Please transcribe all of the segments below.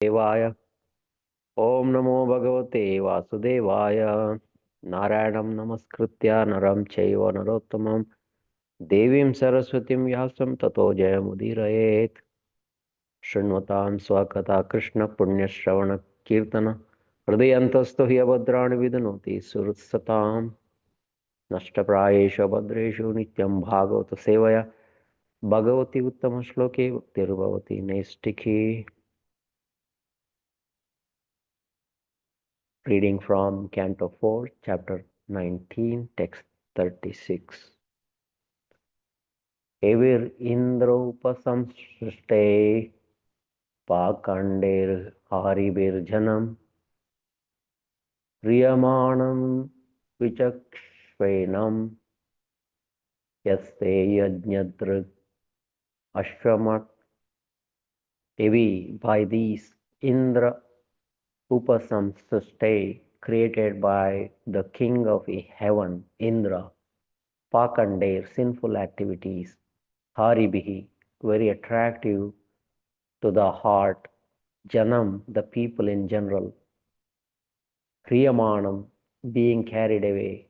देवाय ॐ नमो भगवते वासुदेवाय नारायणं नमस्कृत्य नरं चैव नरोत्तमं देवीं सरस्वतीं व्यासं ततो जयमुदीरयेत् शृण्वतां स्वकथा कृष्णपुण्यश्रवण कीर्तन हृदयन्तस्थो हि अभद्राणि विदनोति सुहृत्सतां नष्टप्रायेषु भद्रेषु नित्यं भागवत सेवया Bhagwati उत्तमश्लोके भक्तिर्भवति नैष्टिकी. Reading from Canto 4, Chapter 19, Text 36. Evir Indropasamsrishte Pakandir Haribirjanam Riyamanam Vichakshvenam Yaste Yajnadrik Ashwamat. Evi, by these Indra Upasamsrishte, created by the king of heaven, Indra, Pakandir, sinful activities, Haribihi, very attractive to the heart, Janam, the people in general, Kriyamanam, being carried away,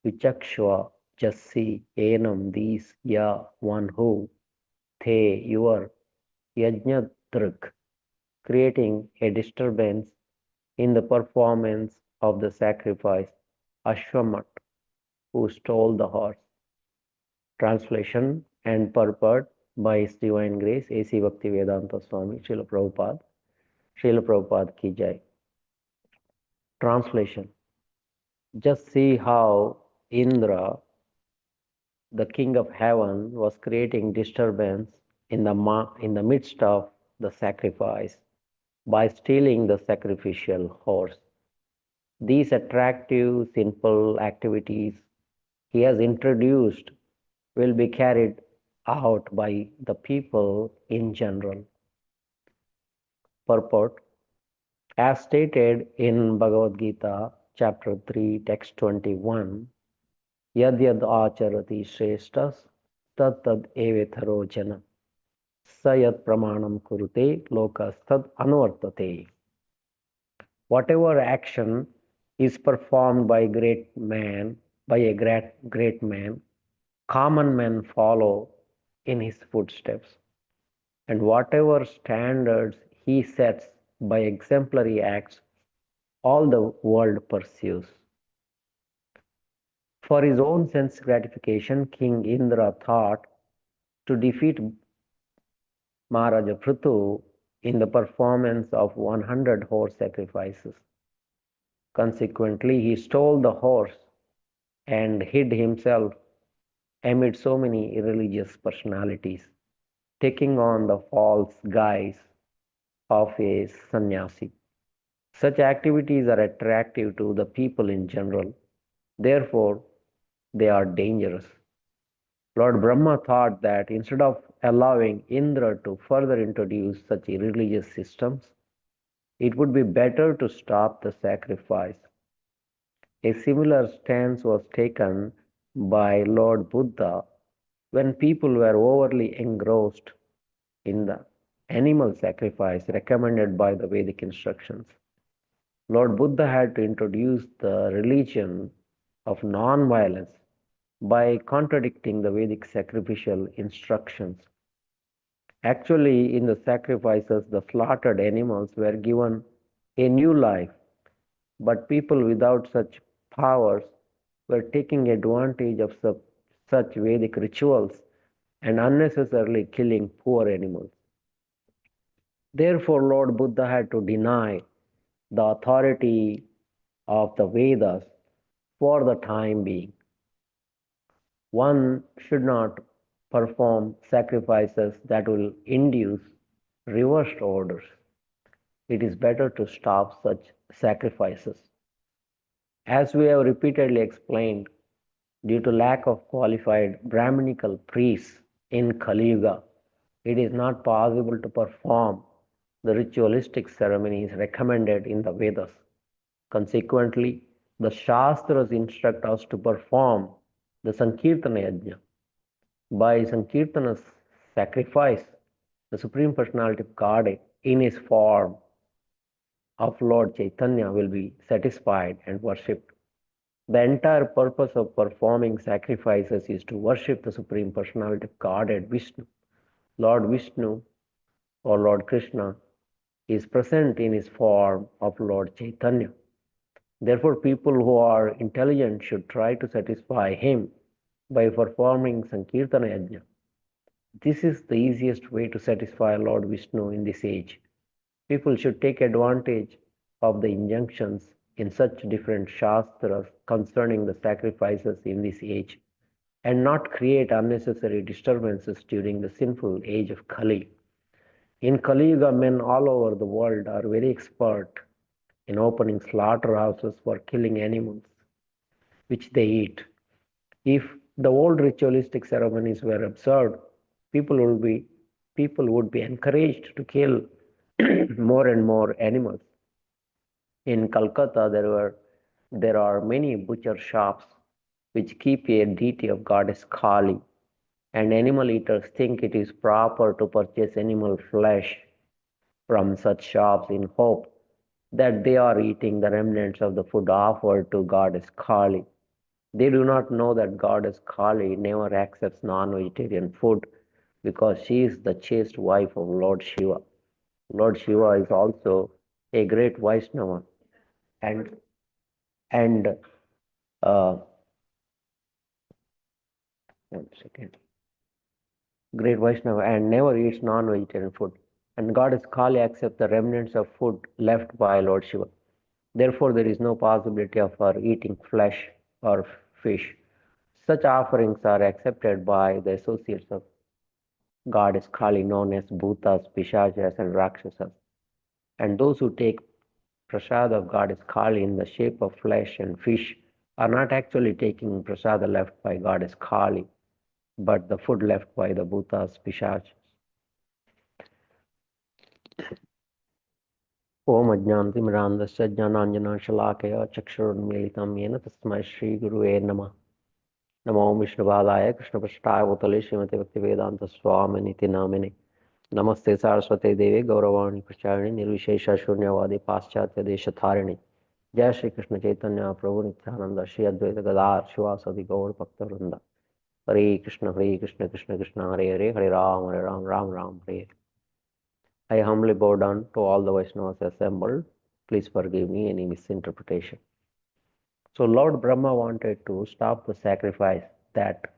Vichakshva, just see, Enam, these, Ya, one who, Te, your, Yajnadruk, creating a disturbance in the performance of the sacrifice, Ashwamat, who stole the horse. Translation and purport by His Divine Grace A.C. Bhaktivedanta Swami Srila Prabhupada ki jai. Translation. Just see how Indra, the king of heaven, was creating disturbance in the midst of the sacrifice by stealing the sacrificial horse. These attractive, simple activities he has introduced will be carried out by the people in general. Purport. As stated in Bhagavad Gita, chapter 3, text 21, Yad yad acharati shreshtas tad tad evetharo jana sayat pramanam kurute lokas tad anvartate. Whatever action is performed by a great man, common men follow in his footsteps. And whatever standards he sets by exemplary acts, all the world pursues. For his own sense gratification, King Indra thought to defeat Maharaja Prithu in the performance of 100 horse sacrifices. Consequently, he stole the horse and hid himself amid so many irreligious personalities, taking on the false guise of a sannyasi. Such activities are attractive to the people in general. Therefore, they are dangerous. Lord Brahma thought that instead of allowing Indra to further introduce such religious systems, it would be better to stop the sacrifice. A similar stance was taken by Lord Buddha when people were overly engrossed in the animal sacrifice recommended by the Vedic instructions. Lord Buddha had to introduce the religion of non-violence by contradicting the Vedic sacrificial instructions. Actually, in the sacrifices, the slaughtered animals were given a new life, but people without such powers were taking advantage of such Vedic rituals and unnecessarily killing poor animals. Therefore, Lord Buddha had to deny the authority of the Vedas for the time being. One should not perform sacrifices that will induce reversed orders. It is better to stop such sacrifices. As we have repeatedly explained, due to lack of qualified Brahminical priests in Kali Yuga, it is not possible to perform the ritualistic ceremonies recommended in the Vedas. Consequently, the Shastras instruct us to perform the Sankirtana Yajna. By Sankirtana's sacrifice, the Supreme Personality of Godhead in his form of Lord Chaitanya will be satisfied and worshipped. The entire purpose of performing sacrifices is to worship the Supreme Personality of Godhead Vishnu. Lord Vishnu or Lord Krishna is present in his form of Lord Chaitanya. Therefore, people who are intelligent should try to satisfy him by performing Sankirtana Yajna. This is the easiest way to satisfy Lord Vishnu in this age. People should take advantage of the injunctions in such different shastras concerning the sacrifices in this age and not create unnecessary disturbances during the sinful age of Kali. In Kali Yuga, men all over the world are very expert in opening slaughterhouses for killing animals which they eat. If the old ritualistic ceremonies were observed, people would be people would be encouraged to kill more and more animals. In Calcutta, there are many butcher shops which keep a deity of goddess Kali, and animal eaters think it is proper to purchase animal flesh from such shops in hope that they are eating the remnants of the food offered to goddess Kali. They do not know that goddess Kali never accepts non-vegetarian food because she is the chaste wife of Lord Shiva. Lord Shiva is also a great Vaishnava and and uh, one second, great Vaishnava and never eats non-vegetarian food. And goddess Kali accepts the remnants of food left by Lord Shiva. Therefore, there is no possibility of her eating flesh or fish. Such offerings are accepted by the associates of goddess Kali, known as Bhutas, Pishachas, and Rakshasas. And those who take prasad of goddess Kali in the shape of flesh and fish are not actually taking prasada left by goddess Kali, but the food left by the Bhutas, Pishachas. ॐ अज्ञानतिमिरान्धस्य ज्ञानाञ्जनशलाकया चक्षुरुन्मीलितं येन तस्मै श्रीगुरुवे नमः। नमो विष्णुपादाय कृष्णपृष्ठाय भूतले श्रीमते भक्तिवेदान्तस्वामिनिति नामिने। नमस्ते सारस्वते देवे गौरवाणी प्रचारिणे निर्विशेष शून्यवादी पाश्चात्य देशधारिणे। जय श्री कृष्ण चैतन्य प्रभु नित्यानंद श्री अद्वैत गदाधर शिवासादि गौर भक्तवृंद। हरे कृष्ण कृष्ण कृष्ण हरे हरे, हरे Ram Ram Ram Hare Hare. I humbly bow down to all the Vaishnavas assembled. Please forgive me any misinterpretation. So Lord Brahma wanted to stop the sacrifice that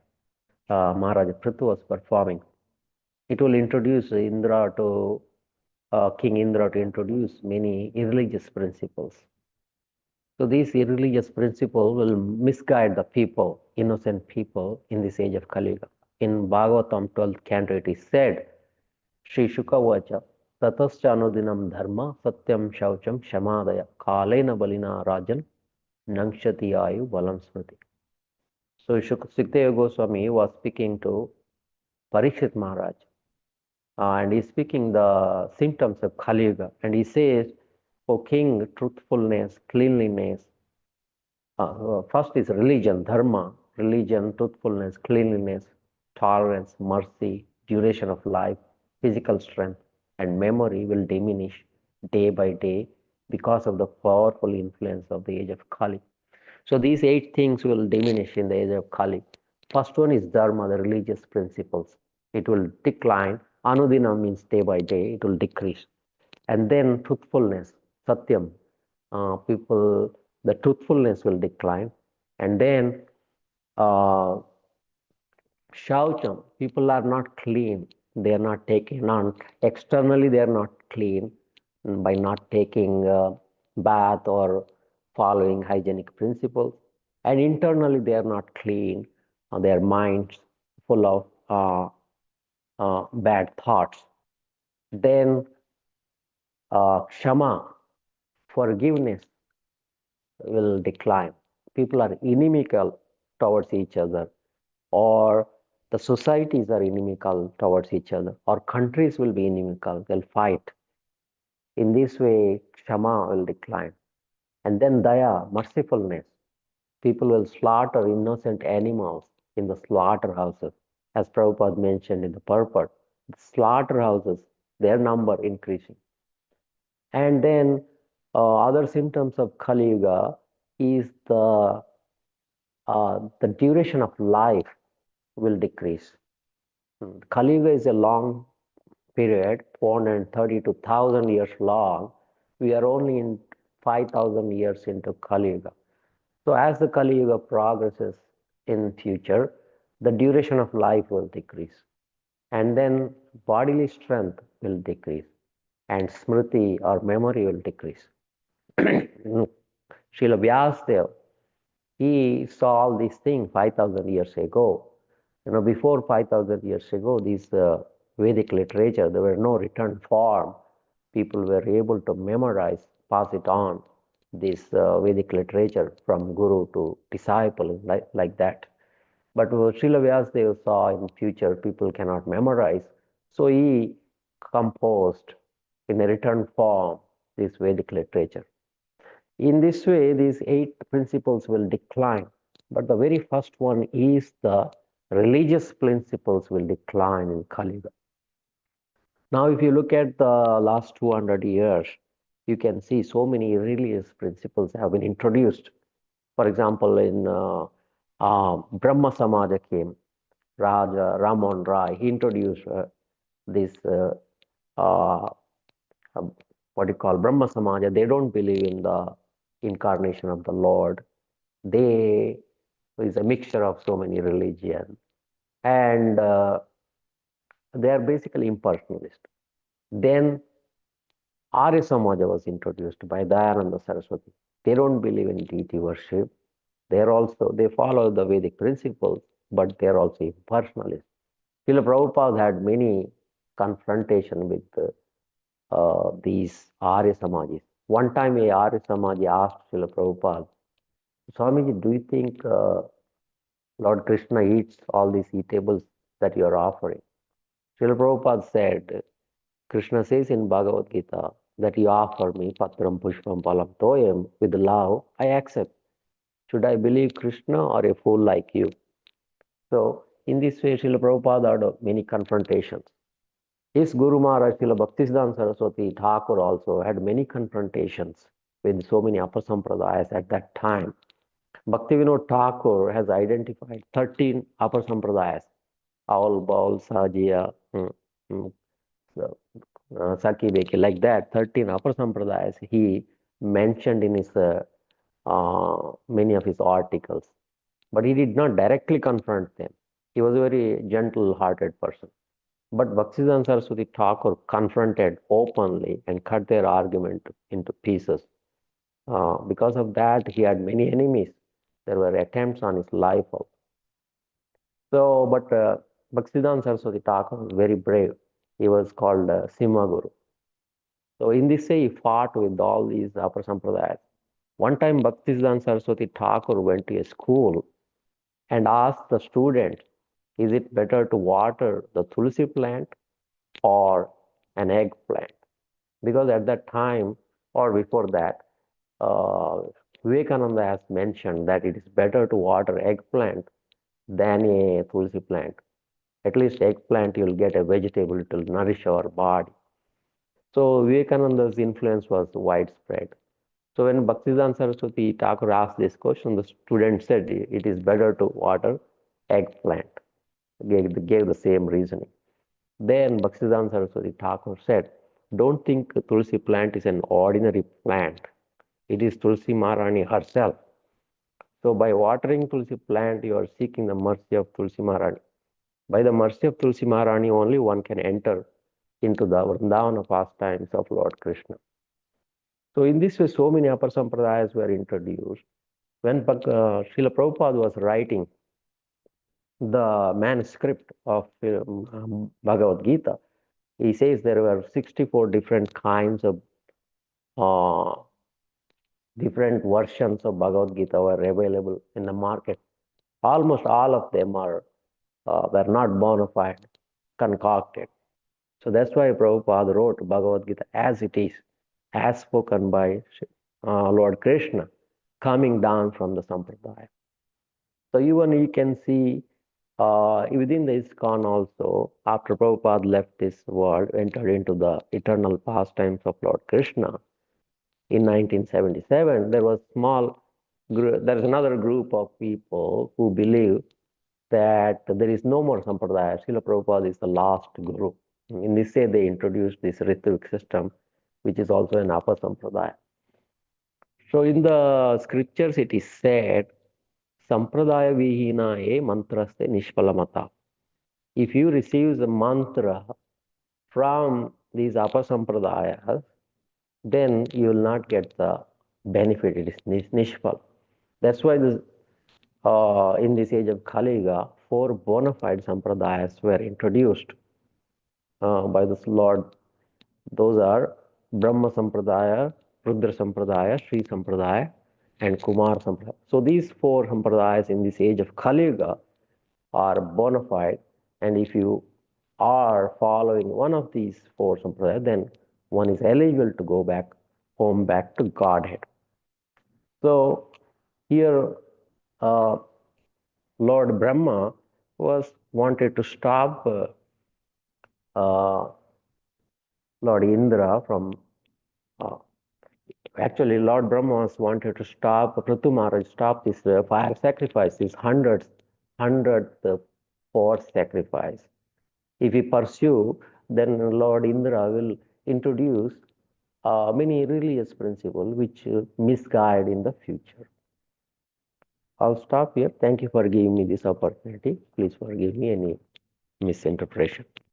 Maharaja Prithu was performing. It will introduce Indra to King Indra to introduce many irreligious principles. So these irreligious principles will misguide the people, innocent people in this age of Kali Yuga. In Bhagavatam 12th canto it is said, Shri Shukavacha Tatascha Anudinam Dharma Satyam Shaucham Shamadaya Kalena Balina Rajan Nangshati Ayu Balam Smriti. So Sukadeva Goswami was speaking to Parikshit Maharaj and he's speaking the symptoms of Kali Yuga, and he says, O king, truthfulness, cleanliness, first is religion, dharma, religion, truthfulness, cleanliness, tolerance, mercy, duration of life, physical strength, and memory will diminish day by day because of the powerful influence of the age of Kali. So these 8 things will diminish in the age of Kali. First one is dharma, the religious principles. It will decline. Anudina means day by day, it will decrease. And then truthfulness, satyam, the truthfulness will decline. And then shaucham, people are not clean. They are not taking on, externally they are not clean by not taking bath or following hygienic principles. And internally they are not clean. Their minds full of bad thoughts. Then kshama, forgiveness will decline. People are inimical towards each other, or the societies are inimical towards each other, or countries will be inimical, they'll fight. In this way, kshama will decline. And then daya, mercifulness. People will slaughter innocent animals in the slaughterhouses. As Prabhupada mentioned in the purport, the slaughterhouses, their number increasing. And then other symptoms of Kali Yuga is the duration of life will decrease. Kali Yuga is a long period, 430 to 1000 years long. We are only in 5000 years into Kali Yuga. So as the Kali Yuga progresses in future, the duration of life will decrease. And then bodily strength will decrease. And smriti or memory will decrease. Srila Vyasadeva, he saw all these things 5000 years ago. Before 5000 years ago, these Vedic literature, there were no written form. People were able to memorize, pass it on, this Vedic literature from guru to disciple, like that. But Srila Vyasadeva saw in future people cannot memorize, so he composed in a written form this Vedic literature. In this way, these 8 principles will decline. But the very first one is the religious principles will decline in Kali Yuga. Now, if you look at the last 200 years, you can see so many religious principles have been introduced. For example, in Brahma Samaja came, Raja Ramon Rai, he introduced this uh, what you call Brahma Samaja. They don't believe in the incarnation of the Lord. They is a mixture of so many religions, and they are basically impersonalist. Then Arya Samaja was introduced by Dayananda Saraswati. They don't believe in deity worship. They follow the Vedic principles, but they are also impersonalists. Srila Prabhupada had many confrontation with these Arya Samajis. One time a Arya Samaji asked Srila Prabhupada, Swamiji, do you think Lord Krishna eats all these eatables that you are offering? Srila Prabhupada said, Krishna says in Bhagavad Gita that you offer me patram pushpam palam toyam with love, I accept. Should I believe Krishna or a fool like you? So, in this way, Srila Prabhupada had many confrontations. His Guru Maharaj, Srila Bhaktisiddhanta Saraswati Thakur also had many confrontations with so many upper sampradayas at that time. Bhaktivinoda Thakur has identified 13 upper sampradayas, Aul, Baul, Sahajiya, Saki Beki, like that, 13 upper sampradayas he mentioned in his many of his articles. But he did not directly confront them. He was a very gentle-hearted person. But Bhaktisiddhanta Saraswati Thakur confronted openly and cut their argument into pieces. Because of that, he had many enemies. There were attempts on his life also. So, but Bhaktisiddhanta Saraswati Thakur was very brave. He was called Simha Guru. So, in this way, he fought with all these upper sampradayas. One time, Bhaktisiddhanta Saraswati Thakur went to a school and asked the students, is it better to water the tulsi plant or an eggplant? Because at that time or before that, uh, Vivekananda has mentioned that it is better to water eggplant than a tulsi plant. At least eggplant, you'll get a vegetable, it will nourish our body. So Vivekananda's influence was widespread. So when Bhaktisiddhanta Saraswati Thakur asked this question, the student said it is better to water eggplant. Gave the same reasoning. Then Bhaktisiddhanta Saraswati Thakur said, don't think Tulsi plant is an ordinary plant. It is Tulsi Maharani herself. So by watering Tulsi plant, you are seeking the mercy of Tulsi Maharani. By the mercy of Tulsi Maharani only one can enter into the Vrindavana pastimes of Lord Krishna. So in this way, so many upper sampradayas were introduced. When Srila Prabhupada was writing the manuscript of Bhagavad Gita, he says there were 64 different kinds of uh, different versions of Bhagavad Gita were available in the market. Almost all of them were not bona fide, concocted. So that's why Prabhupada wrote Bhagavad Gita as it is, as spoken by Lord Krishna, coming down from the Sampradaya. So even you can see Within the ISKCON also, after Prabhupada left this world, entered into the eternal pastimes of Lord Krishna in 1977, there is another group of people who believe that there is no more sampradaya. Srila Prabhupada is the last guru. In this way, they introduced this Ritvik system, which is also an upper sampradaya. So in the scriptures, it is said, Sampradaya vihina e mantraste nishpalamata. If you receive the mantra from these upper sampradayas, then you will not get the benefit. It is nishpal. That's why in this age of Kali Yuga, four bona fide sampradayas were introduced by this Lord. Those are Brahma Sampradaya, Rudra Sampradaya, Sri Sampradaya, and Kumar Sampradaya. So these four sampradayas in this age of Kali Yuga are bona fide, and if you are following one of these four sampradayas, then one is eligible to go back home, back to Godhead. So here, Lord Brahma was wanted to stop uh, Lord Indra from. Actually, Lord Brahma was wanted to stop Prithu Maharaj, stop this fire sacrifice, this hundredth force sacrifice. If we pursue, then Lord Indra will introduce many religious principles which misguide in the future. I'll stop here. Thank you for giving me this opportunity. Please forgive me any misinterpretation.